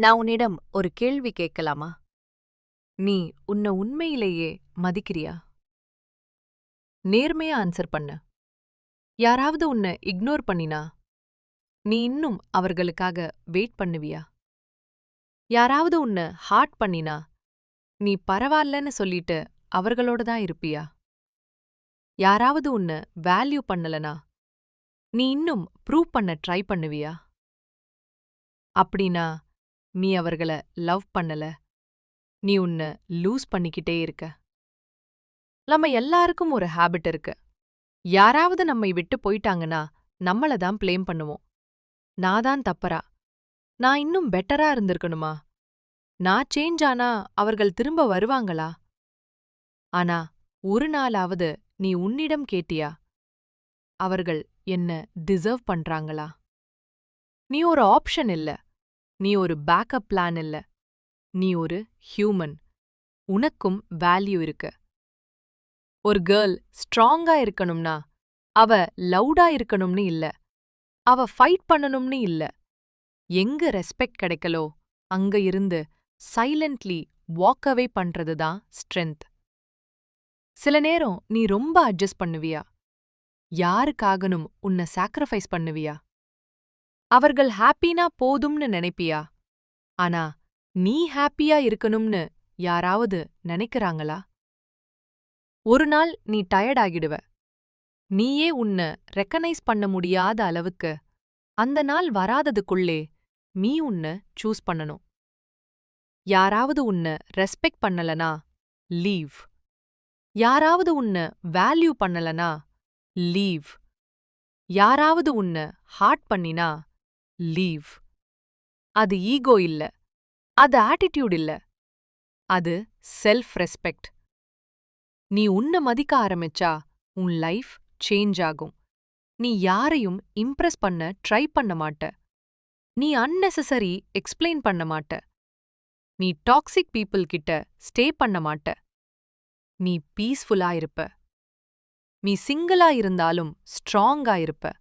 நான் உன்னிடம் ஒரு கேள்வி கேட்கலாமா? நீ உன்னை உண்மையிலேயே மதிக்கிறியா? நேர்மையா ஆன்சர் பண்ணு. யாராவது உன்னை இக்னோர் பண்ணினா, நீ இன்னும் அவர்களுக்காக வெயிட் பண்ணுவியா? யாராவது உன்னை ஹார்ட் பண்ணினா, நீ பரவாயில்லன்னு சொல்லிட்டு அவர்களோட தான் இருப்பியா? யாராவது உன்னை வேல்யூ பண்ணலனா, நீ இன்னும் ப்ரூவ் பண்ண ட்ரை பண்ணுவியா? அப்படின்னா, நீ அவர்கள லவ் பண்ணல. நீ உன்னை லூஸ் பண்ணிக்கிட்டே இருக்க. நம்ம எல்லாருக்கும் ஒரு ஹேபிட் இருக்கு. யாராவது நம்மை விட்டு போயிட்டாங்கன்னா நம்மள தான் ப்ளேம் பண்ணுவோம். நான் தான் தப்பறா? நான் இன்னும் பெட்டரா இருந்திருக்கணுமா? நான் சேஞ்ச் ஆனா அவர்கள் திரும்ப வருவாங்களா? ஆனா ஒரு நாளாவது நீ உன்னிடம் கேட்டியா? அவர்கள் என்ன டிசர்வ் பண்றாங்களா? நீ ஒரு ஆப்ஷன் இல்ல. நீ ஒரு பேக்கப் பிளான் இல்ல. நீ ஒரு ஹியூமன். உனக்கும் வேல்யூ இருக்கு. ஒரு கேர்ள் ஸ்ட்ராங்கா இருக்கணும்னா அவ லவுடா இருக்கணும்னு இல்ல. அவ ஃபைட் பண்ணணும்னு இல்ல. எங்க ரெஸ்பெக்ட் கிடைக்கலோ அங்க இருந்து சைலண்ட்லி வாக் அவே பண்றது தான் ஸ்ட்ரென்த். சில நேரம் நீ ரொம்ப அட்ஜஸ்ட் பண்ணுவியா? யாருக்காகனும் உன்னை சாக்ரிஃபைஸ் பண்ணுவியா? அவர்கள் ஹாப்பினா போதும்னு நினைப்பியா? ஆனா நீ ஹாப்பியா இருக்கணும்னு யாராவது நினைக்கிறாங்களா? ஒரு நாள் நீ டயர்ட் ஆகிடுவ. நீயே உன்னை ரெக்கனைஸ் பண்ண முடியாத அளவுக்கு அந்த நாள் வராததுக்குள்ளே நீ உன்னை சூஸ் பண்ணணும். யாராவது உன்னை ரெஸ்பெக்ட் பண்ணலனா லீவ். யாராவது உன்னை வேல்யூ பண்ணலனா லீவ். யாராவது உன்னை ஹார்ட் பண்ணினா லீவ். அது ஈகோ இல்ல. அது ஆட்டிட்யூட் இல்ல. அது செல்ஃப் ரெஸ்பெக்ட். நீ உன்னை மதிக்க ஆரம்பிச்சா உன் லைஃப் சேஞ்ச் ஆகும். நீ யாரையும் இம்ப்ரெஸ் பண்ண ட்ரை பண்ண மாட்ட. நீ அன்னெசசரி எக்ஸ்பிளைன் பண்ண மாட்ட. நீ டாக்ஸிக் பீப்புள் கிட்ட ஸ்டே பண்ண மாட்ட. நீ பீஸ்ஃபுல்லா இருப்ப. நீ சிங்கிளா இருந்தாலும் ஸ்ட்ராங்கா இருப்ப.